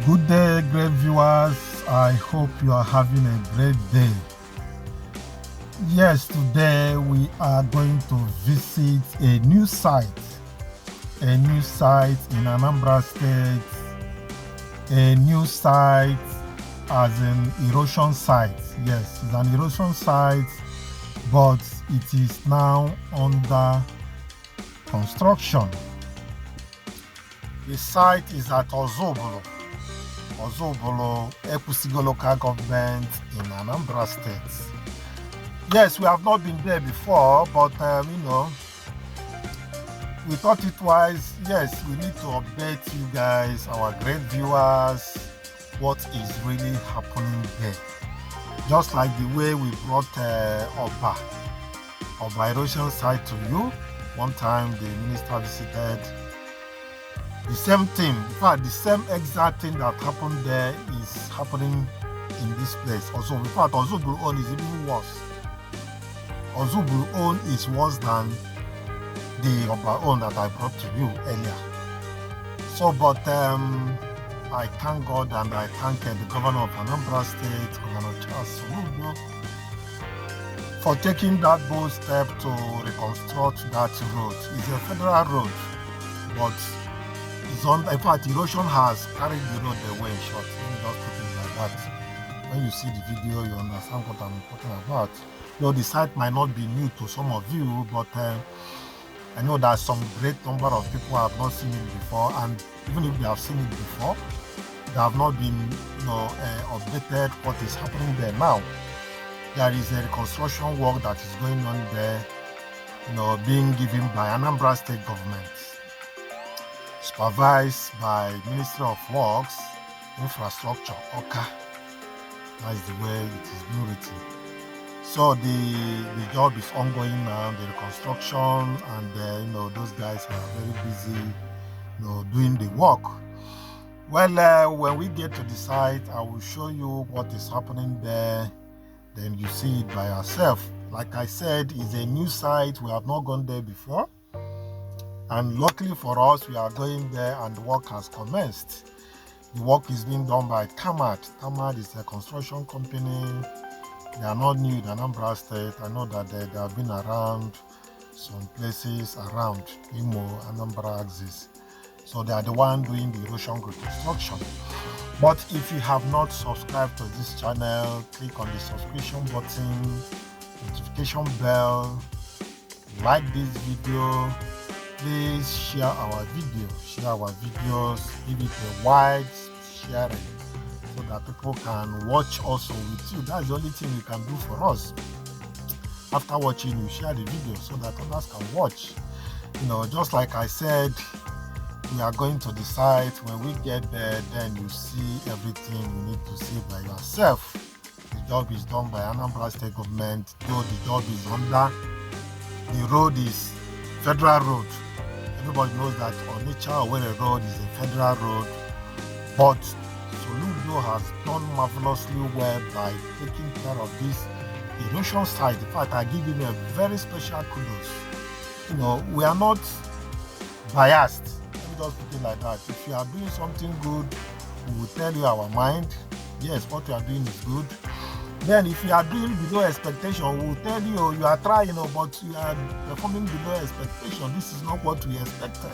Good day, great viewers. I hope you are having a great day. Yes, today we are going to visit a new site in Anambra State, a new site as an erosion site. Yes, it's an erosion site, but it is now under construction. The site is at Ozubulu, Ekusigo local government in Anambra State. Yes, we have not been there before, but we thought it wise. Yes, we need to update you guys, our great viewers, what is really happening there. Just like the way we brought Oba erosion site to you. One time the minister visited. The same thing, in fact, the same exact thing that happened there is happening in this place. Also, in fact, Ozubulu own is even worse. Ozubulu own is worse than the Oba own that I brought to you earlier. So, but I thank God and I thank the governor of Anambra State, Governor Charles Ozubulu, for taking that bold step to reconstruct that road. It's a federal road, but in fact, erosion has carried the road away in short. Let me just put it like that. When you see the video, you understand what I'm talking about. Though the site might not be new to some of you, but I know that some great number of people have not seen it before, and even if they have seen it before, they have not been, updated what is happening there now. There is a reconstruction work that is going on there, being given by Anambra State government, supervised by Ministry of Works, Infrastructure, Awka. That is the way it is being written. So the job is ongoing now, the reconstruction, and those guys are very busy, doing the work. Well, when we get to the site, I will show you what is happening there. Then you see it by yourself. Like I said, it's a new site. We have not gone there before. And luckily for us, we are going there and the work has commenced. The work is being done by Tamad. Tamad is a construction company. They are not new in Anambra State. I know that they have been around some places around Imo, Anambra axis. So they are the one doing the erosion reconstruction. But if you have not subscribed to this channel, click on the subscription button, notification bell, like this video. Please share our videos, give it a wide sharing so that people can watch also with you. That's the only thing you can do for us. After watching, you share the video so that others can watch. Just like I said, we are going to the site. When we get there, then you see everything you need to see by yourself. The job is done by Anambra State government, though the job is under. The road is federal road. Everybody knows that Onitsha-Owerri road is a federal road, but Ozubulu has done marvelously well by taking care of this erosion site. In fact, I give him a very special kudos. We are not biased. Let me just put it like that. If you are doing something good, we will tell you our mind. Yes, what you are doing is good. Then if you are doing below expectation, we will tell you you are trying, but you are performing below expectation. This is not what we expected.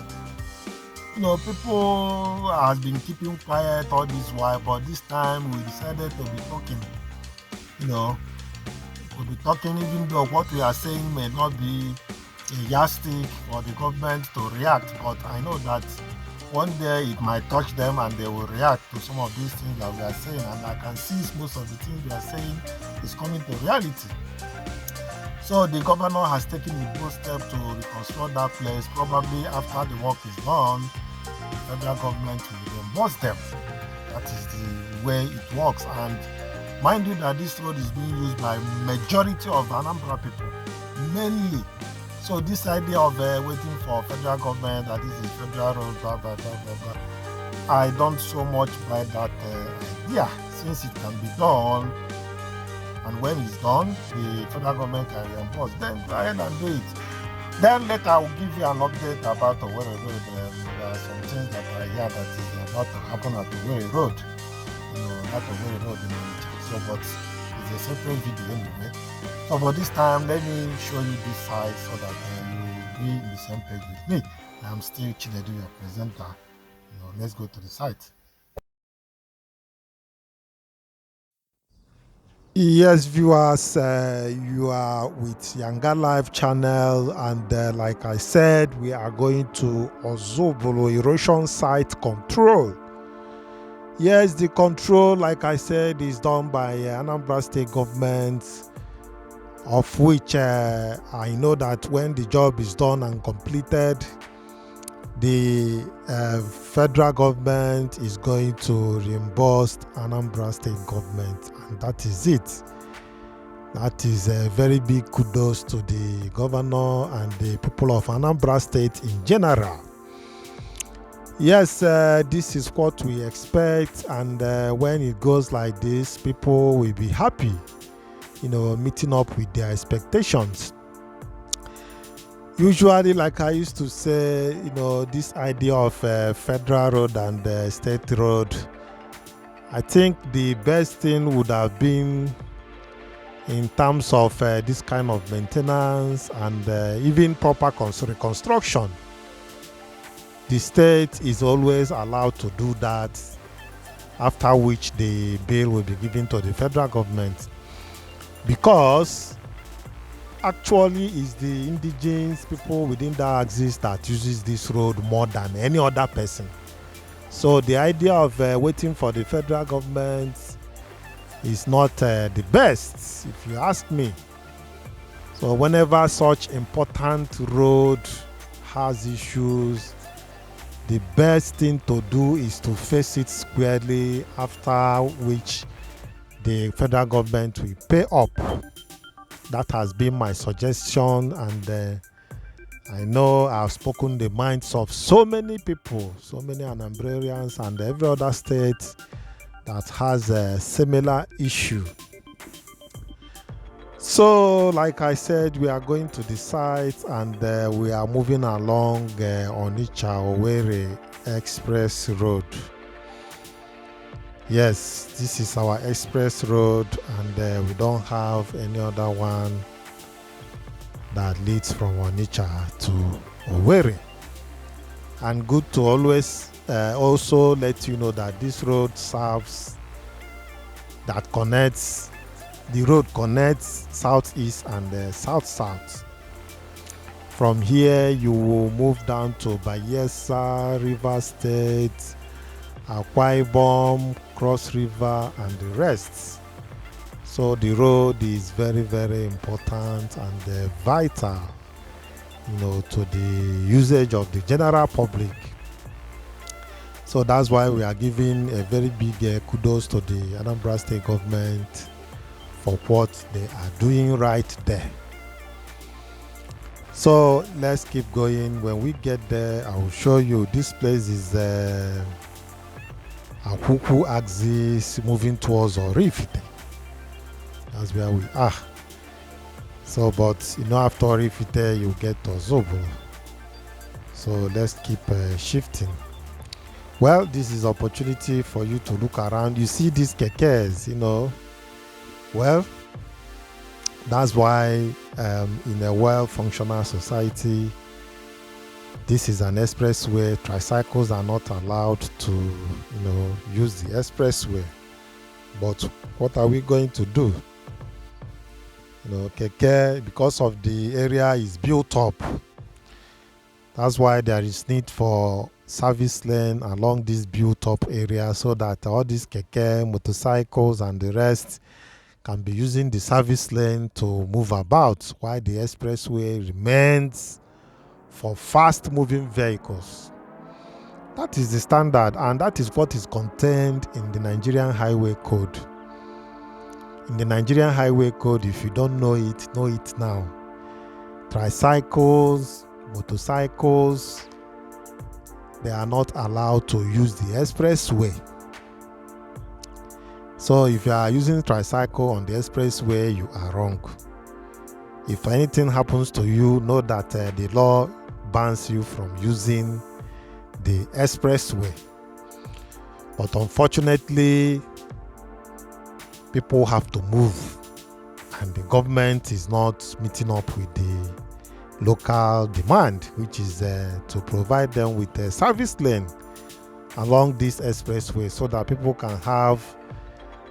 People have been keeping quiet all this while, but this time we decided to be talking. We'll be talking even though what we are saying may not be a yardstick for the government to react, but I know that one day it might touch them and they will react to some of these things that we are saying, and I can see most of the things we are saying is coming to reality. So the governor has taken the bold step to reconstruct that place. Probably after the work is done, the federal government will reimburse them. That is the way it works. And mind you that this road is being used by majority of Anambra people, mainly. So this idea of waiting for federal government, that this is federal road, blah, blah, blah, blah, blah, I don't so much buy that idea, since it can be done, and when it's done, the federal government can reimburse. Then go ahead and do it. Then later I will give you an update about Owerri Road. There are some things that I hear that is about to happen at Owerri Road. Not Owerri Road in Onitsha. So, but it's a separate video anyway. So, but this time, let me show you this side so that you will be in the same page with me. I'm still Chinedu, your presenter. Let's go to the site. Yes, viewers, you are with YangaLife channel, and like I said, we are going to Ozubulu erosion site control. Yes, the control, like I said, is done by Anambra state government, of which I know that when the job is done and completed, the federal government is going to reimburse Anambra state government, and that is it. That is a very big kudos to the governor and the people of Anambra state in general. Yes, this is what we expect, and when it goes like this, people will be happy, meeting up with their expectations. Usually, like I used to say, this idea of federal road and state road, I think the best thing would have been in terms of this kind of maintenance and even proper reconstruction. The state is always allowed to do that, after which the bill will be given to the federal government, because actually it's the indigenous people within that axis that uses this road more than any other person. So the idea of waiting for the federal government is not the best, if you ask me. So whenever such important road has issues, the best thing to do is to face it squarely, after which the federal government will pay up. That has been my suggestion, and I know I've spoken the minds of so many people, so many Anambrarians and every other state that has a similar issue. So, like I said, we are going to the site, and we are moving along Onitsha-Owerri express road. Yes, this is our express road, and we don't have any other one that leads from Onitsha to Owerri. And good to always also let you know that this road serves, that connects, the road connects southeast and south-south. From here, you will move down to Bayelsa, River State, Akwa Ibom, Cross River, and the rest. So the road is very, very important and vital, to the usage of the general public. So that's why we are giving a very big kudos to the Anambra state government for what they are doing right there. So let's keep going. When we get there, I will show you. This place is Akuku axis moving towards Orifite. That's where we are. So, but after Orifite, you get to Ozubulu. So let's keep shifting. Well, this is opportunity for you to look around. You see these kekes, Well, that's why in a well-functional society, this is an expressway. Tricycles are not allowed to, use the expressway. But what are we going to do? Keke, because of the area is built up. That's why there is need for service lane along this built-up area, so that all these keke, motorcycles, and the rest can be using the service lane to move about, while the expressway remains for fast-moving vehicles. That is the standard, and that is what is contained in the Nigerian Highway Code. In the Nigerian Highway Code, if you don't know it now. Tricycles, motorcycles, they are not allowed to use the expressway. So if you are using tricycle on the expressway, you are wrong. If anything happens to you, know that the law bans you from using the expressway. But unfortunately, people have to move, and the government is not meeting up with the local demand, which is to provide them with a service lane along this expressway so that people can have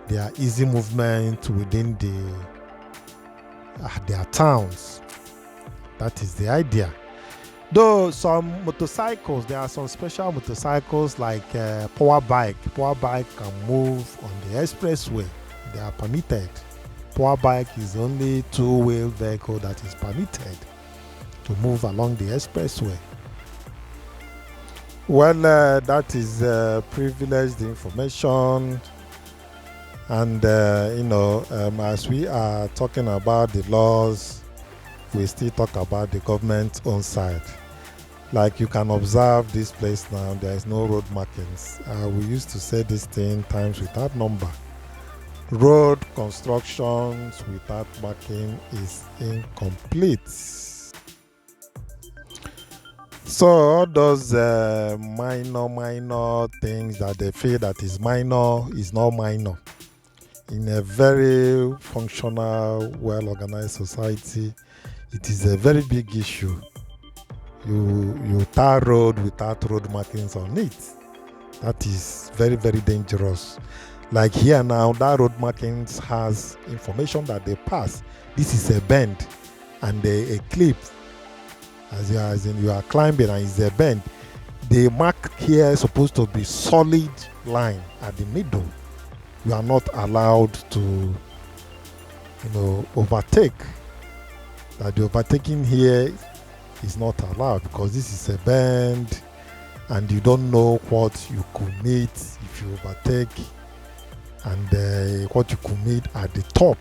their easy movement within their towns. That is the idea. Though some motorcycles, there are some special motorcycles like power bike. Power bike can move on the expressway. They are permitted. Power bike is the only two-wheel vehicle that is permitted to move along the expressway. Well, that is privileged information. And, as we are talking about the laws, we still talk about the government's own side. Like you can observe this place now, there is no road markings. We used to say this thing times without number. Road constructions without marking is incomplete. So all those minor things that they feel that is minor is not minor. In a very functional, well-organized society, it is a very big issue. You tar road without road markings on it. That is very, very dangerous. Like here now, that road markings has information that they pass. This is a bend and a cliff. As in you are climbing and it's a bend. The mark here is supposed to be solid line at the middle. You are not allowed to, overtake. That the overtaking here is not allowed because this is a bend and you don't know what you could meet if you overtake and what you could meet at the top.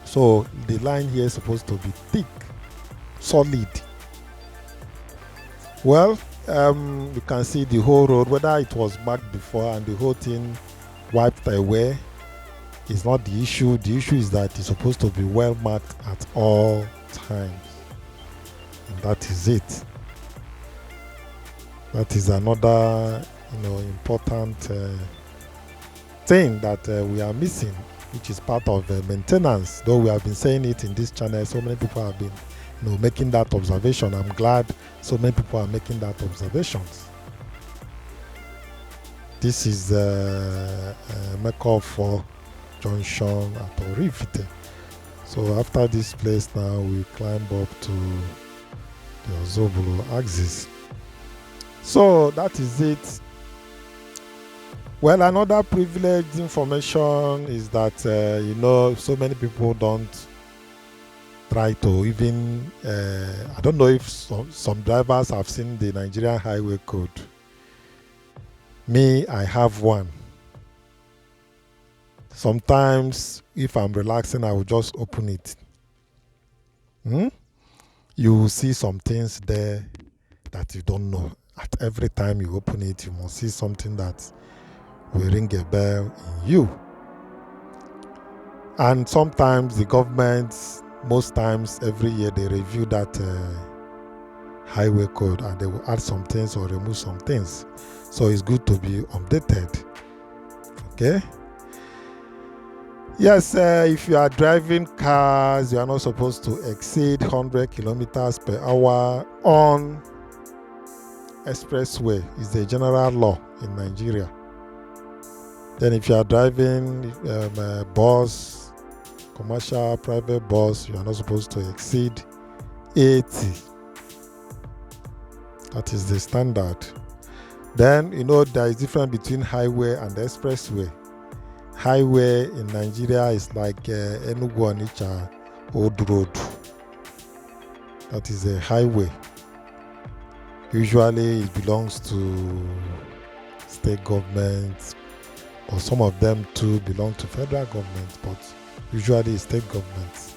So the line here is supposed to be thick, solid. Well, you can see the whole road, whether it was marked before and the whole thing wiped away is not the issue. The issue is that it's supposed to be well marked at all times. And that is it. That is another important thing that we are missing, which is part of maintenance. Though we have been saying it in this channel, so many people have been making that observation. I'm glad so many people are making that observation. This is Meko Junction at Orifite. So after this place now, we climb up to the Ozubulu axis. So that is it. Well, another privileged information is that so many people don't try to even I don't know if some drivers have seen the Nigerian highway code. Me, I have one. Sometimes if I'm relaxing, I will just open it. You will see some things there that you don't know. At every time you open it, you must see something that will ring a bell in you. And sometimes the government, most times every year, they review that highway code and they will add some things or remove some things. So it's good to be updated. Okay? Yes, if you are driving cars, you are not supposed to exceed 100 kilometers per hour on expressway. It's the general law in Nigeria. Then if you are driving a bus, commercial, private bus, you are not supposed to exceed 80. That is the standard. Then, there is difference between highway and expressway. Highway in Nigeria is like Enugu-Onitsha Old Road. That is a highway. Usually it belongs to state government, or some of them too belong to federal government, but usually state government.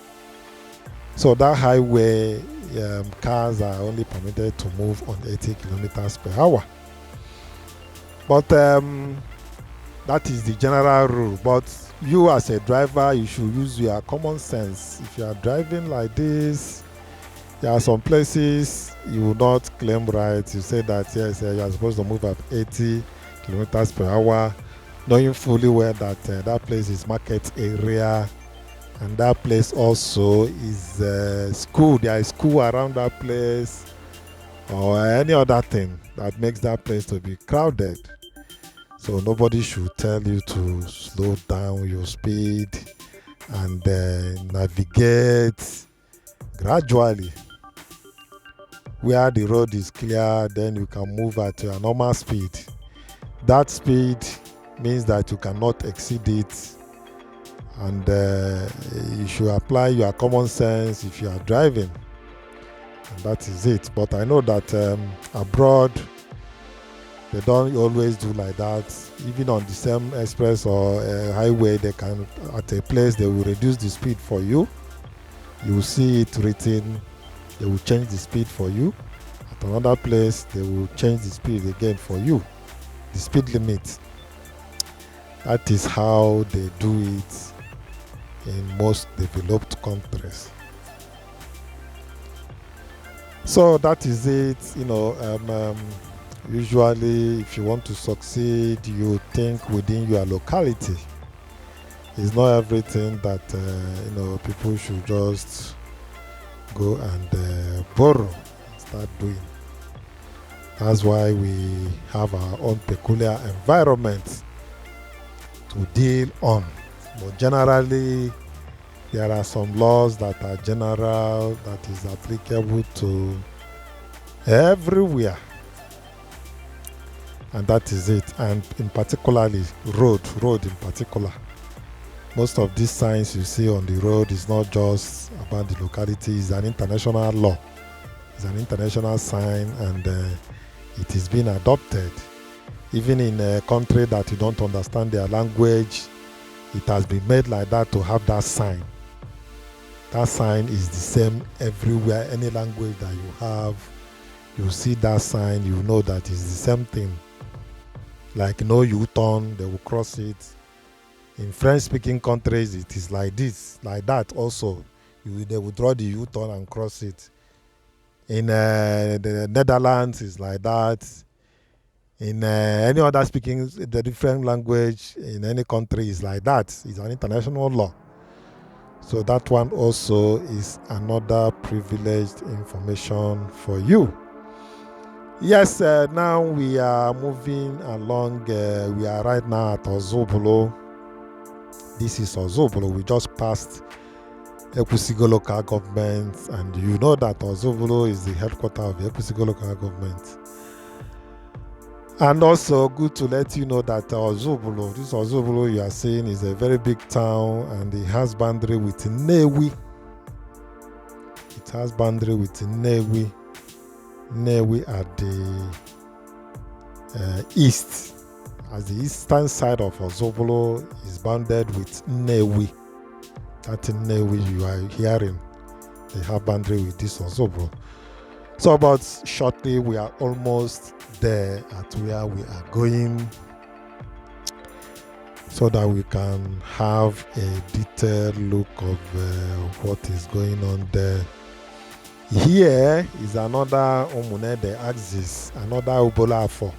So that highway, cars are only permitted to move on 80 kilometers per hour. But that is the general rule. But you as a driver, you should use your common sense. If you are driving like this, there are some places you will not claim rights. You say that yes, you are supposed to move at 80 kilometers per hour, knowing fully well that that place is market area, and that place also is school. There is school around that place, or any other thing that makes that place to be crowded. So nobody should tell you to slow down your speed and navigate gradually. Where the road is clear, then you can move at your normal speed. That speed means that you cannot exceed it, and you should apply your common sense if you are driving, and that is it. But I know that abroad they don't always do like that. Even on the same express or highway, they can, at a place, they will reduce the speed for you. You will see it written. They will change the speed for you. At another place, they will change the speed again for you. The speed limit. That is how they do it in most developed countries. So that is it. Usually, if you want to succeed, you think within your locality. It's not everything that people should just go and borrow and start doing. That's why we have our own peculiar environment to deal on. But generally, there are some laws that are general, that is applicable to everywhere. And that is it. And in particularly road in particular. Most of these signs you see on the road is not just about the locality, it's an international law. It's an international sign, and it is being adopted. Even in a country that you don't understand their language, it has been made like that to have that sign. That sign is the same everywhere. Any language that you have, you see that sign, you know that it's the same thing. Like no U-turn, they will cross it. In French-speaking countries, it is like this, like that also. They will draw the U-turn and cross it. In the Netherlands, it's like that. In any other speaking the different language in any country is like that. It's an international law. So that one also is another privileged information for you. Yes, now we are moving along. We are right now at Ozubulu. This is Ozubulu. We just passed Ekwusigo local government, and you know that Ozubulu is the headquarters of the Ekwusigo local government. And also good to let you know that Ozubulu, this Ozubulu you are seeing, is a very big town, and it has boundary with Nnewi. It has boundary with Nnewi. Nnewi at the east. As the eastern side of Ozubulu is bounded with Nnewi. That Nnewi you are hearing, they have boundary with this Ozubulu. So about shortly, we are almost there at where we are going, so that we can have a detailed look of what is going on there. Here is another Omunede axis, another Ubolafo,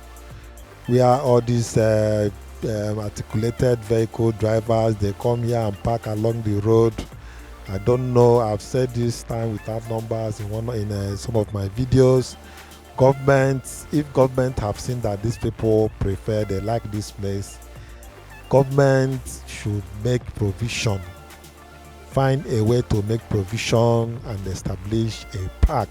where all these articulated vehicle drivers, they come here and park along the road. I don't know, I've said this time without numbers in some of my videos. If government have seen that these people prefer, they like this place, government should make provision, find a way to make provision and establish a park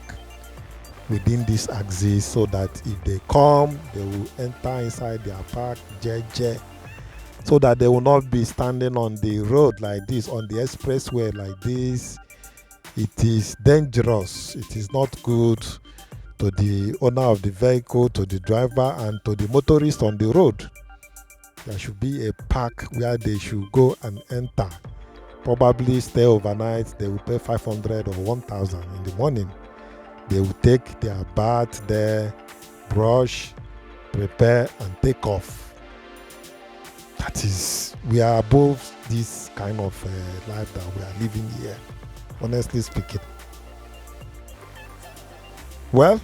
within this axis, so that if they come, they will enter inside their park, jeje, so that they will not be standing on the road like this, on the expressway like this. It is dangerous. It is not good to the owner of the vehicle, to the driver, and to the motorist on the road. There should be a park where they should go and enter. Probably stay overnight. They will pay 500 or 1,000 in the morning. They will take their bath there, brush, prepare, and take off. That is, we are above this kind of life that we are living here, honestly speaking. Well,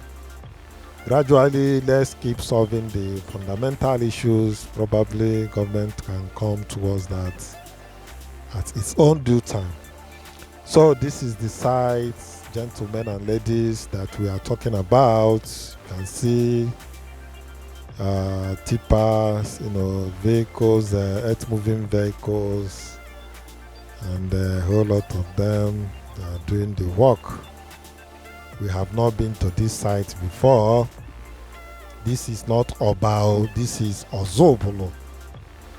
gradually, let's keep solving the fundamental issues. Probably government can come towards that at its own due time. So this is the site, gentlemen and ladies, that we are talking about. You can see tippers, vehicles, earth-moving vehicles, and a whole lot of them are doing the work. We have not been to this site before. This is not Obao, this is Ozubulu.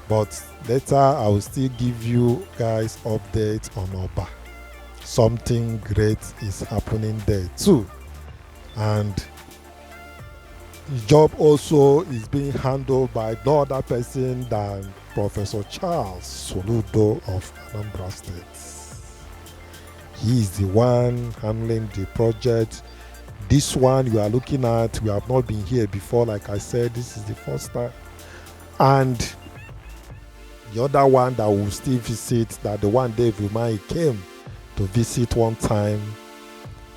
But later I will still give you guys updates on Oba. Something great is happening there too. And the job also is being handled by no other person than Professor Charles Soludo of Anambra State. He is the one handling the project. This one you are looking at, we have not been here before. Like I said, this is the first time. And the other one that will still visit, that the one Dave Umai came to visit one time,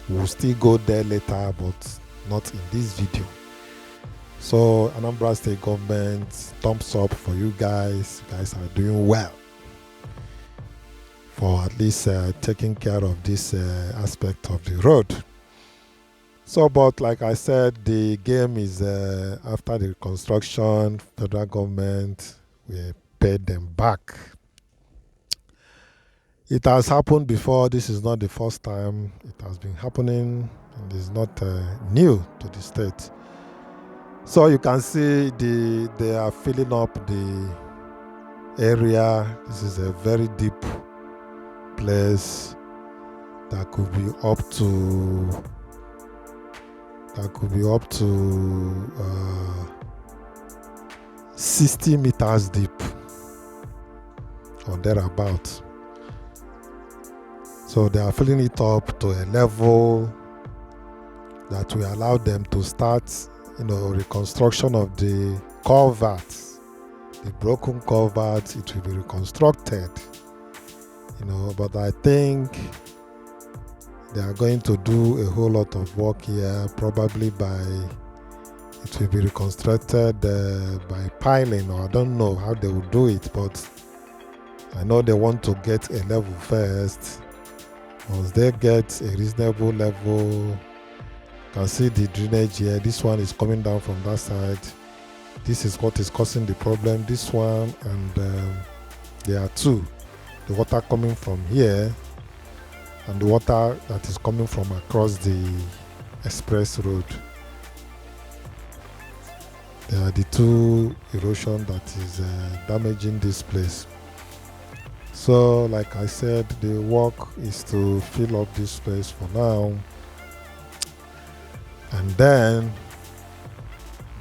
we'll still go there later, but not in this video. So Anambra State government, thumbs up for you guys. You guys are doing well for at least taking care of this aspect of the road. So, but like I said, the game is after the reconstruction, federal government will pay them back. It has happened before. This is not the first time. It has been happening, and it's not new to the state. So you can see they are filling up the area. This is a very deep place that could be up to 60 meters deep or thereabout. So they are filling it up to a level that will allow them to start reconstruction of the culvert, the broken culvert. It will be reconstructed, but I think they are going to do a whole lot of work here. Probably it will be reconstructed by piling, or I don't know how they will do it, but I know they want to get a level first. Once they get a reasonable level, you can see the drainage here. This one is coming down from that side. This is what is causing the problem. This one, and there are two. The water coming from here and the water that is coming from across the express road. There are the two erosion that is damaging this place. So like I said, the work is to fill up this place for now, and then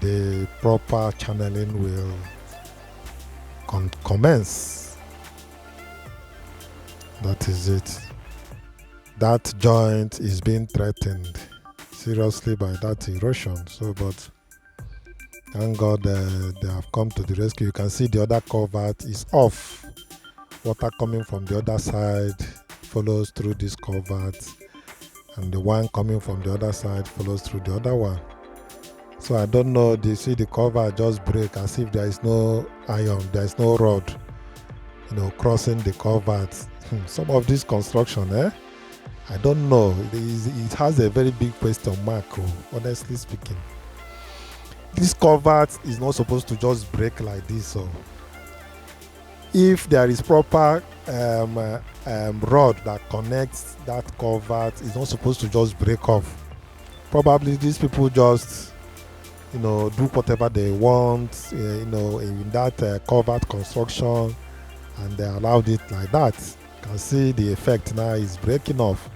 the proper channeling will commence. That is it. That joint is being threatened seriously by that erosion. So, but thank God they have come to the rescue. You can see the other culvert is off. Water coming from the other side follows through this culvert, and the one coming from the other side follows through the other one. So I don't know, they see the culvert just break as if there is no iron, there is no rod, crossing the culvert. Some of this construction, I don't know. It has a very big question mark, honestly speaking. This culvert is not supposed to just break like this. So if there is proper rod that connects that culvert, it's not supposed to just break off. Probably these people just do whatever they want in that culvert construction, and they allowed it like that. You can see the effect now is breaking off.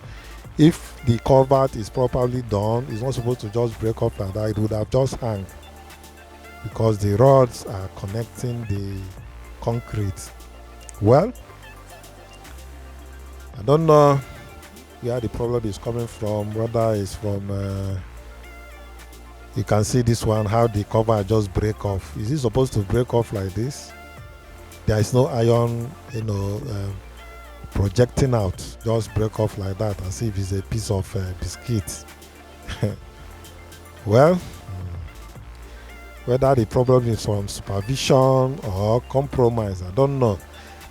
If the culvert is properly done, it's not supposed to just break off like that. It would have just hung, because the rods are connecting the concrete. Well, I don't know where the problem is coming from, whether it's from you can see this one, how the cover just break off. Is it supposed to break off like this? There is no iron, projecting out, just break off like that as if it's a piece of biscuit. Well, whether the problem is from supervision or compromise, I don't know.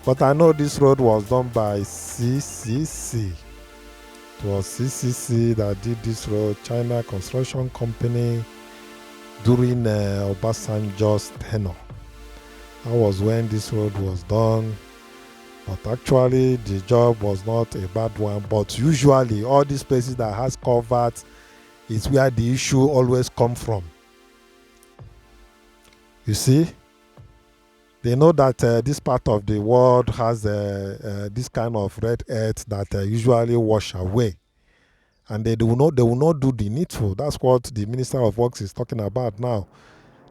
But I know this road was done by CCC. It was CCC that did this road, China Construction Company, during Obasanjo's tenure. That was when this road was done. But actually, the job was not a bad one. But usually, all these places that has culverts is where the issue always come from. You see, they know that this part of the world has this kind of red earth that usually wash away, and they will not do the needful. That's what the Minister of Works is talking about now.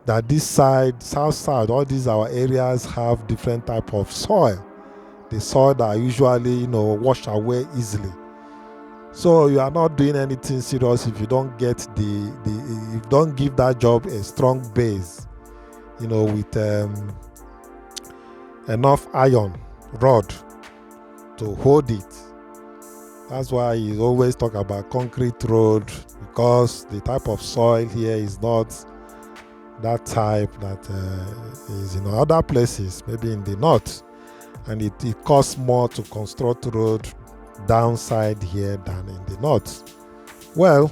That this side, south side, all these our areas have different type of soil. The soil that usually wash away easily. So you are not doing anything serious if you don't get if you don't give that job a strong base, with enough iron rod to hold it. That's why you always talk about concrete road, because the type of soil here is not that type that is in other places, maybe in the north, and it costs more to construct road downside here than in the north. Well,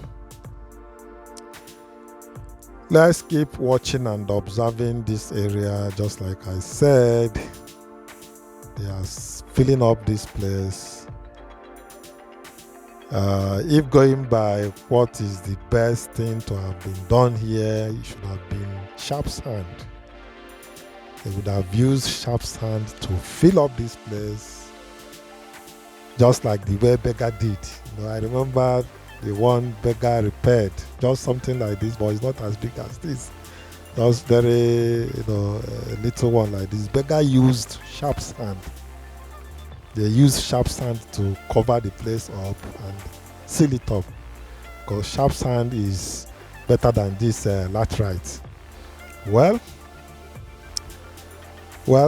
let's keep watching and observing this area. Just like I said, they are filling up this place. If going by what is the best thing to have been done here, it should have been sharp sand. They would have used sharp sand to fill up this place, just like the way Beggar did. I remember the one Beggar repaired, just something like this, but it's not as big as this. Just very, a little one like this. Beggar used sharp sand. They used sharp sand to cover the place up and seal it up, because sharp sand is better than this laterite. Well,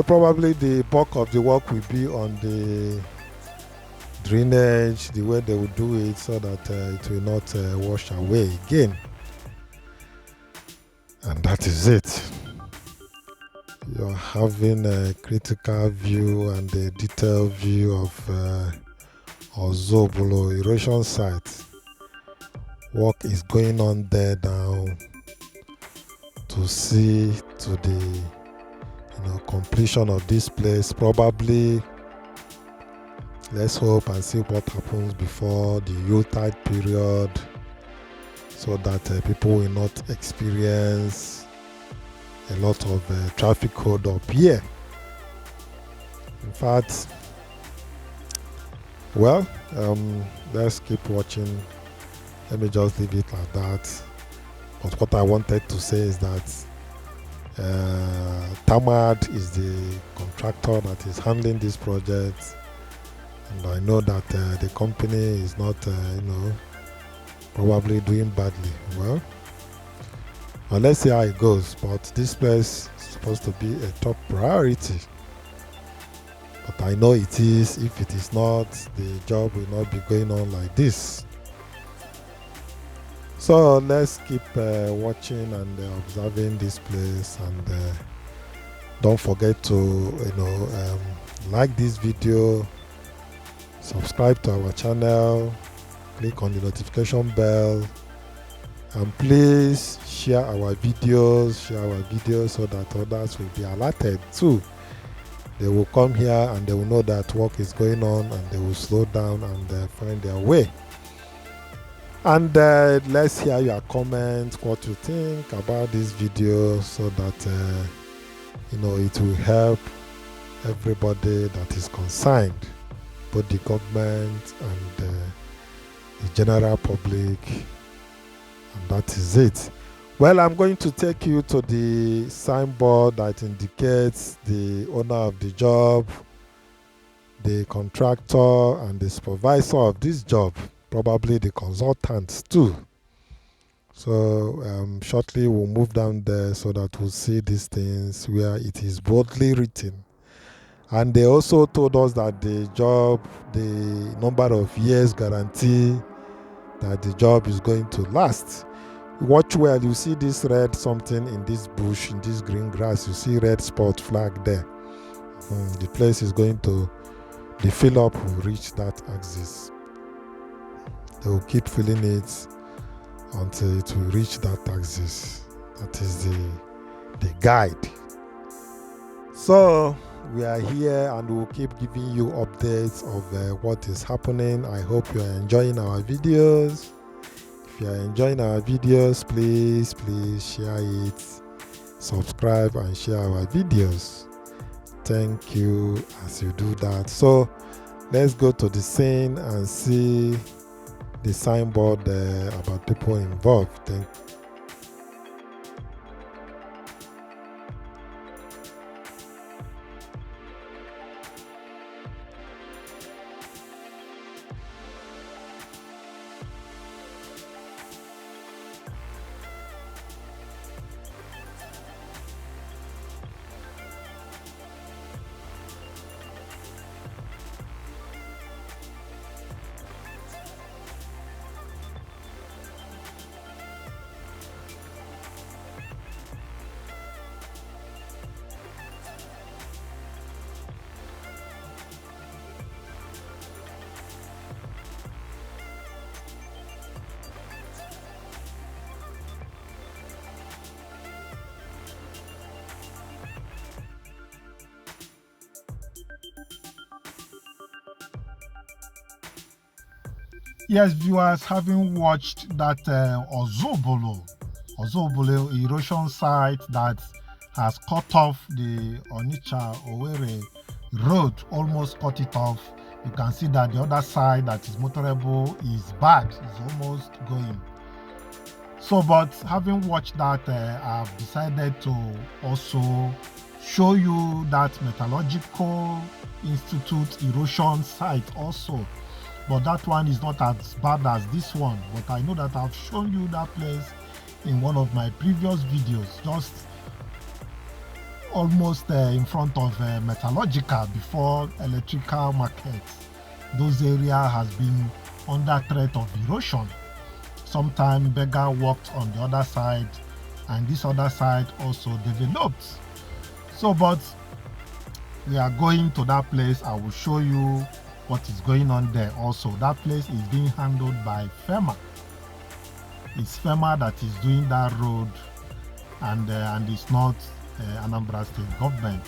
probably the bulk of the work will be on the drainage, the way they will do it, so that it will not wash away again. And that is it. You're having a critical view and a detailed view of Ozubulu erosion site. Work is going on there now to see to the completion of this place. Probably, let's hope and see what happens before the Yuletide period, so that people will not experience a lot of traffic hold up here. In fact, well, let's keep watching. Let me just leave it like that. But what I wanted to say is that Tamad is the contractor that is handling this project, and I know that the company is not, probably doing badly. Well, let's see how it goes. But this place is supposed to be a top priority. But I know it is. If it is not, the job will not be going on like this. So let's keep watching and observing this place, and don't forget to like this video, subscribe to our channel, click on the notification bell, and please share our videos so that others will be alerted too. They will come here and they will know that work is going on, and they will slow down and find their way. And let's hear your comments, what you think about this video, so that it will help everybody that is concerned, both the government and the general public. And that is it. Well, I'm going to take you to the signboard that indicates the owner of the job, the contractor, and the supervisor of this job, probably the consultants too. So shortly we'll move down there so that we'll see these things where it is boldly written And they also told us that the number of years guarantee that the job is going to last. Watch well, you see this red something in this bush, in this green grass, you see red spot flag there. The place is going to, the fill up will reach that axis. They will keep filling it until it will reach that axis. That is the guide. So we are here and we'll keep giving you updates of what is happening. I hope you are enjoying our videos. If you are enjoying our videos, please share it, subscribe and share our videos. Thank you as you do that. So let's go to the scene and see the signboard about people involved. Yes, viewers, having watched that Ozubulu erosion site that has cut off the Onitsha-Owerri road, almost cut it off. You can see that the other side that is motorable is bad, is almost going. So, but having watched that, I've decided to also show you that Metallurgical Institute erosion site also. But that one is not as bad as this one. But I know that I've shown you that place in one of my previous videos, just almost in front of Metallurgical before electrical market. Those areas has been under threat of erosion. Sometimes beggar walked on the other side and this other side also developed. So, but we are going to that place. I will show you what is going on there also. That place is being handled by FEMA. It's FEMA that is doing that road, and it's not Anambra state government.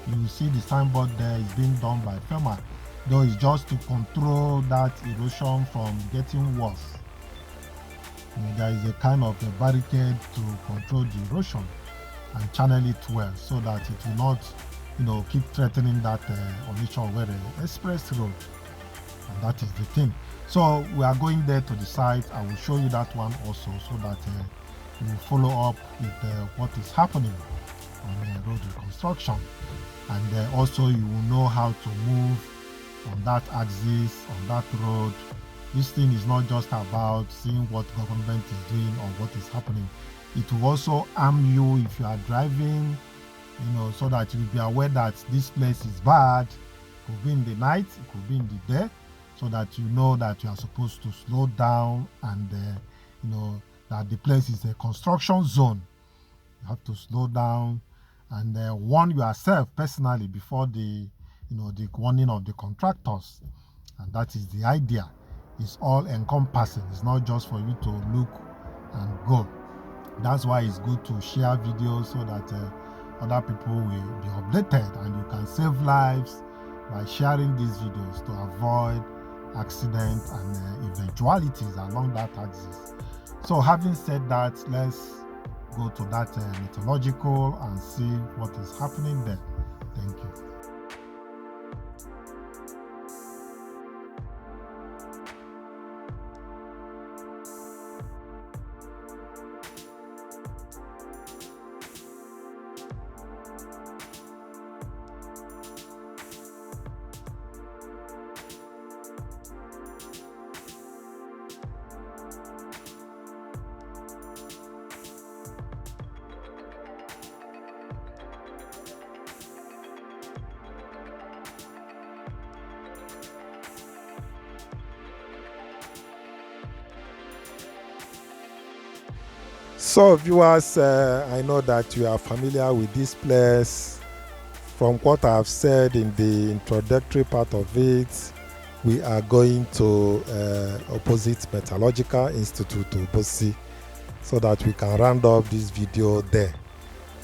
You see the signboard there is being done by FEMA, though it's just to control that erosion from getting worse. There is a kind of a barricade to control the erosion and channel it well so that it will not keep threatening that Onitsha-Owerri express road. And that is the thing. So we are going there to the site. I will show you that one also so that you will follow up with what is happening on road reconstruction. And also you will know how to move on that axis, on that road. This thing is not just about seeing what government is doing or what is happening. It will also arm you if you are driving, so that you will be aware that this place is bad. It could be in the night, it could be in the day, so that you know that you are supposed to slow down and that the place is a construction zone. You have to slow down and warn yourself personally before the warning of the contractors. And that is the idea. It's all encompassing. It's not just for you to look and go. That's why it's good to share videos so that other people will be updated, and you can save lives by sharing these videos to avoid accidents and eventualities along that axis. So having said that, let's go to that metallurgical and see what is happening there. Thank you. So viewers, I know that you are familiar with this place. From what I've said in the introductory part of it, we are going to opposite Metallurgical Institute Obosi, so that we can round up this video there.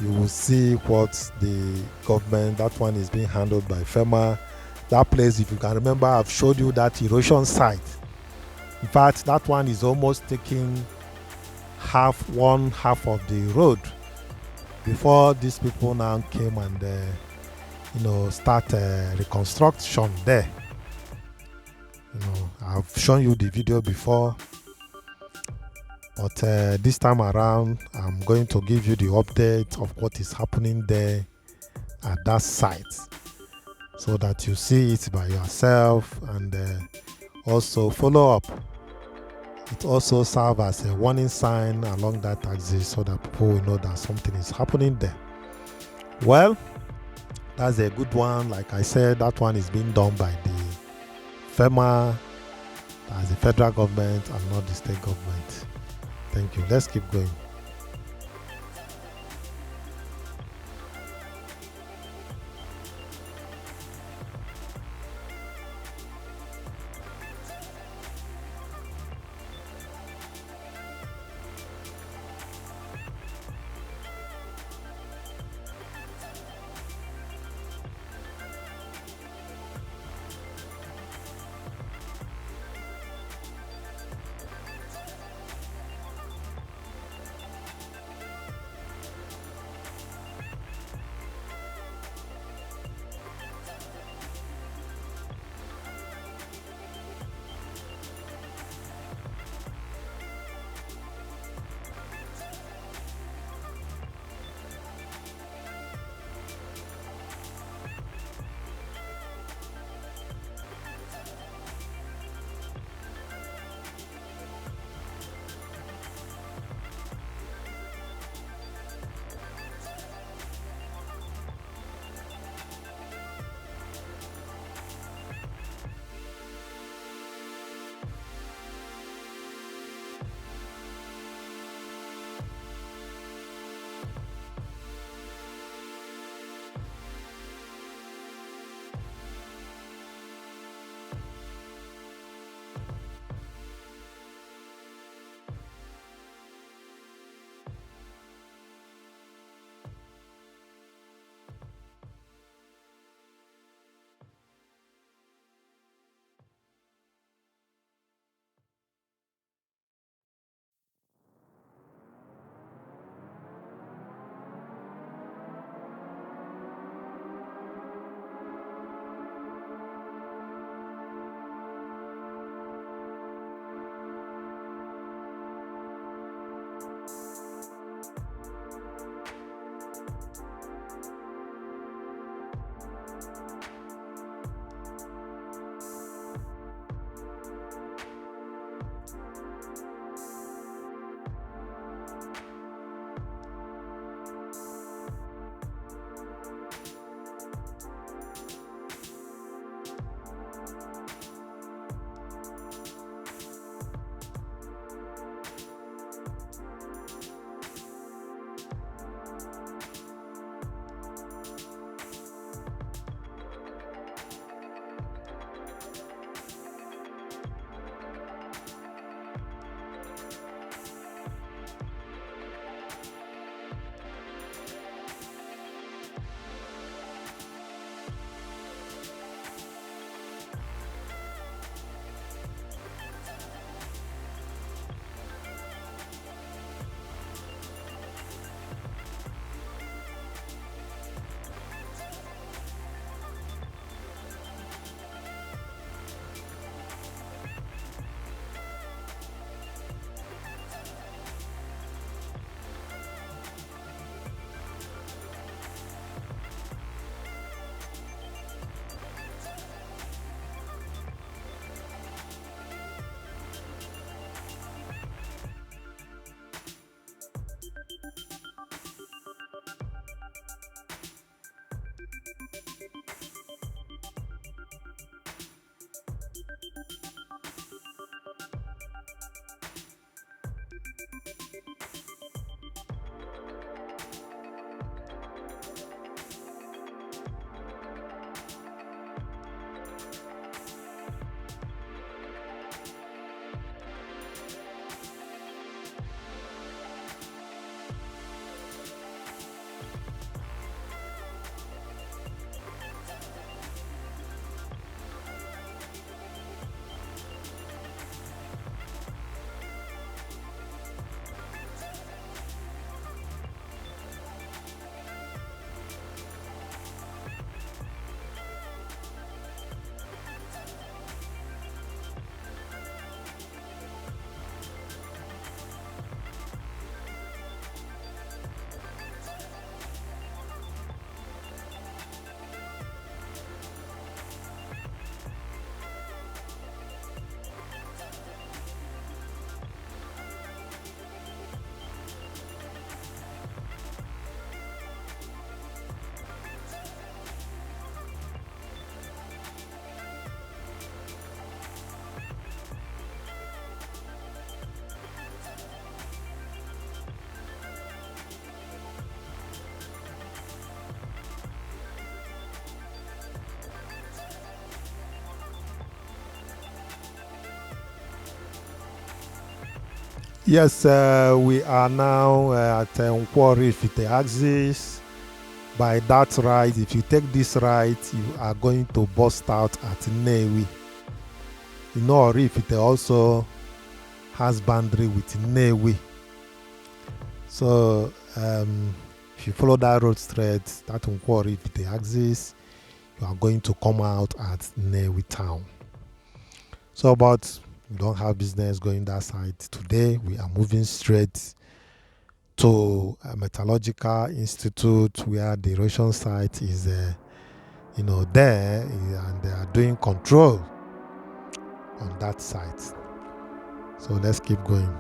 You will see what the government, that one is being handled by FEMA. That place, if you can remember, I've showed you that erosion site. In fact, that one is almost taking one half of the road before these people now came and start reconstruction there. I've shown you the video before, but this time around I'm going to give you the update of what is happening there at that site, so that you see it by yourself and also follow up. It also serves as a warning sign along that axis, so that people will know that something is happening there. Well, that's a good one. Like I said, that one is being done by the FEMA, as the federal government, and not the state government. Thank you. Let's keep going. Yes, we are now at Nkwori Fite axis. By that right, if you take this right, you are going to bust out at Nnewi. You know, Ori Fite also has boundary with Nnewi. So if you follow that road straight, that Nkwori Fite axis, you are going to come out at Nnewi town. So, but we don't have business going that side today. We are moving straight to a metallurgical institute where the erosion site is there, and they are doing control on that site. So let's keep going.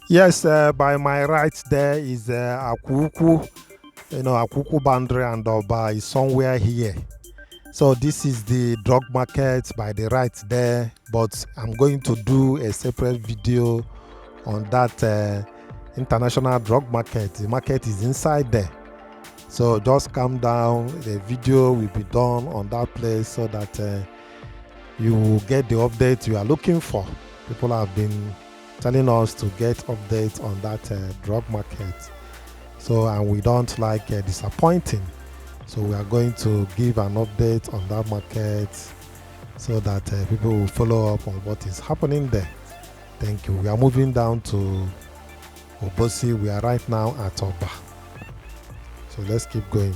Yes, by my right there is Akuku. Akuku boundary and Oba is somewhere here. So this is the drug market by the right there, but I'm going to do a separate video on that international drug market. The market is inside there. So just calm down. The video will be done on that place so that you will get the update you are looking for. People have been telling us to get updates on that drug market. So, and we don't like disappointing. So we are going to give an update on that market so that people will follow up on what is happening there. Thank you. We are moving down to Obosi. We are right now at Oba. So let's keep going.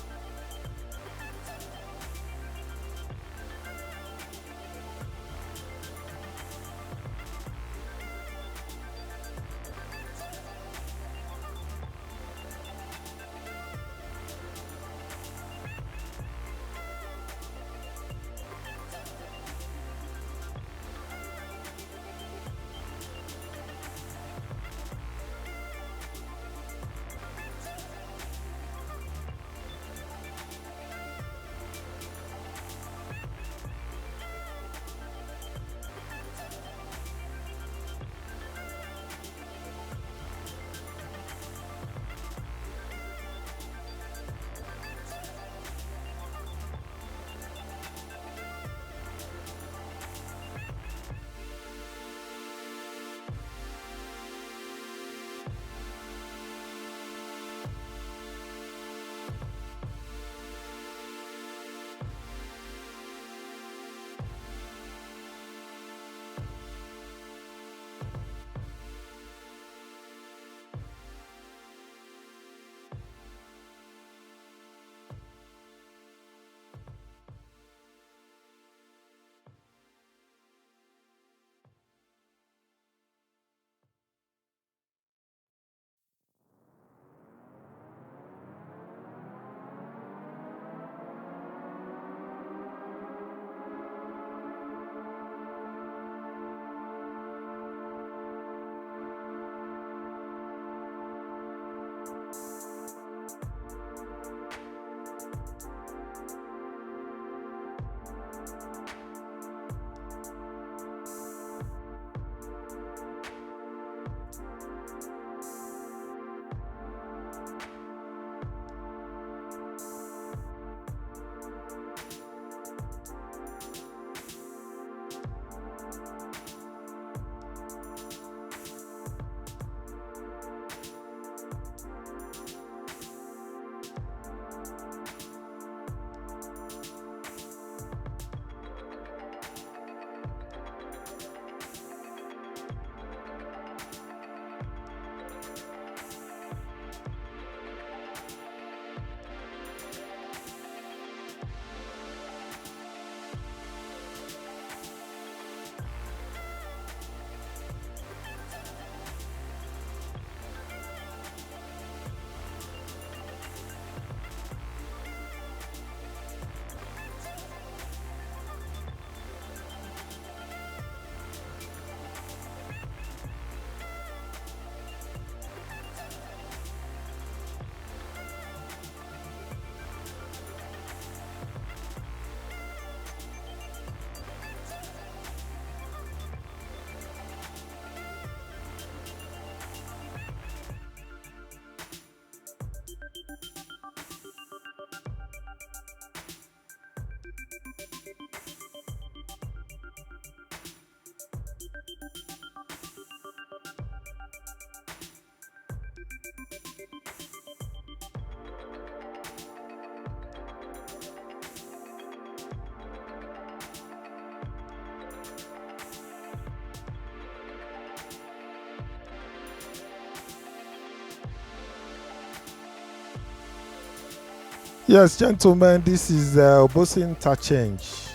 Yes, gentlemen, this is Obosi interchange.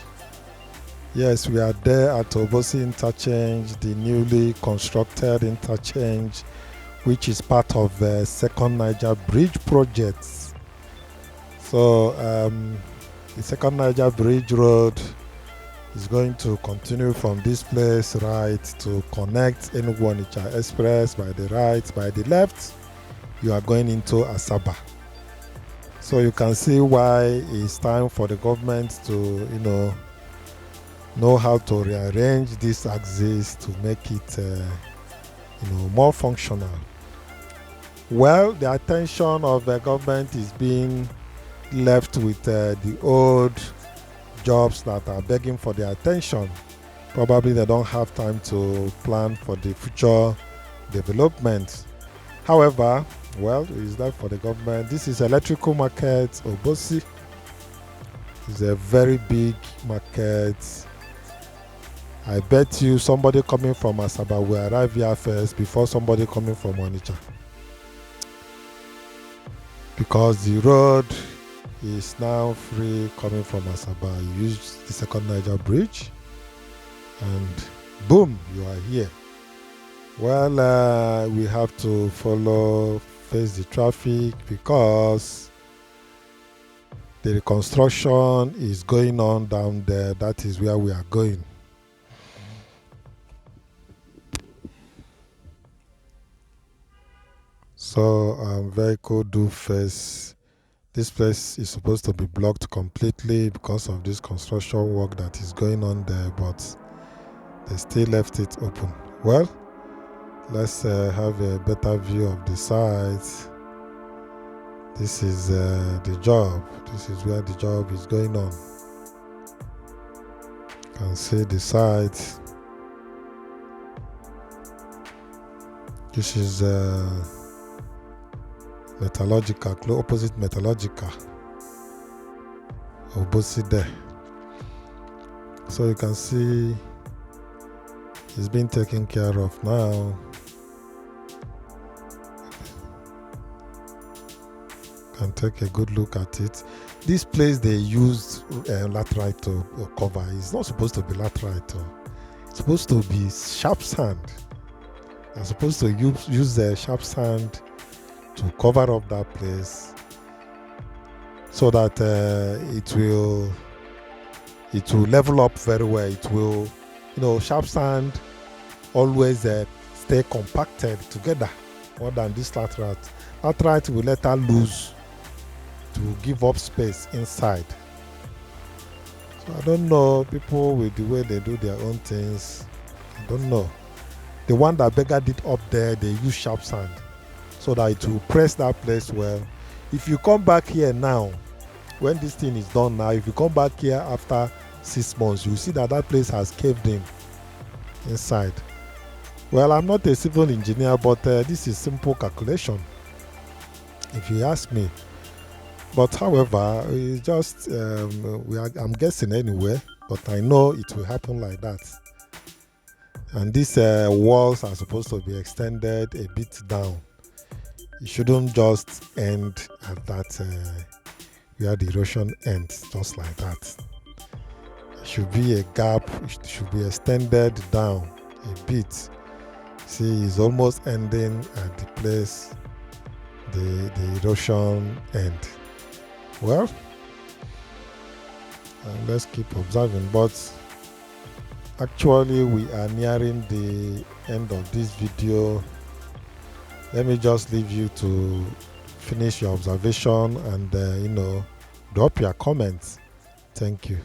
Yes, we are there at Obosi interchange, the newly constructed interchange, which is part of the Second Niger Bridge project. So the Second Niger Bridge Road is going to continue from this place right to connect Onitsha Express by the right. By the left, you are going into Asaba. So you can see why it's time for the government to, know how to rearrange this axis to make it, more functional. Well, the attention of the government is being left with the old jobs that are begging for their attention. Probably they don't have time to plan for the future development. However, well, it's that for the government. This is electrical market, Obosi. It's a very big market. I bet you somebody coming from Asaba will arrive here first before somebody coming from Onitsha. Because the road is now free coming from Asaba. You use the Second Niger Bridge and boom, you are here. Well, we have to face the traffic because the reconstruction is going on down there. That is where we are going. So vehicle do face. This place is supposed to be blocked completely because of this construction work that is going on there, but they still left it open. Well, let's have a better view of the site. This is the job. This is where the job is going on. You can see the site. This is metallurgical, opposite metallurgical. Obosi there. So you can see it's being taken care of now. Can take a good look at it. This place they used laterite to cover. It's not supposed to be laterite. It's supposed to be sharp sand. They're supposed to use the sharp sand to cover up that place so that it will level up very well. It will, sharp sand always stay compacted together more than this laterite. Laterite will later lose to give up space inside. So I don't know, people with the way they do their own things, I don't know. The one that Beggar did up there, they use sharp sand so that it will press that place well. If you come back here now, when this thing is done now, if you come back here after 6 months, you see that that place has caved in inside. Well, I'm not a civil engineer, but this is simple calculation, if you ask me. But however, it's just I'm guessing anyway, but I know it will happen like that. And these walls are supposed to be extended a bit down. It shouldn't just end at that where the erosion ends, just like that. There should be a gap. It should be extended down a bit. See, it's almost ending at the place the erosion end. Well, let's keep observing. But actually, we are nearing the end of this video. Let me just leave you to finish your observation and drop your comments. Thank you.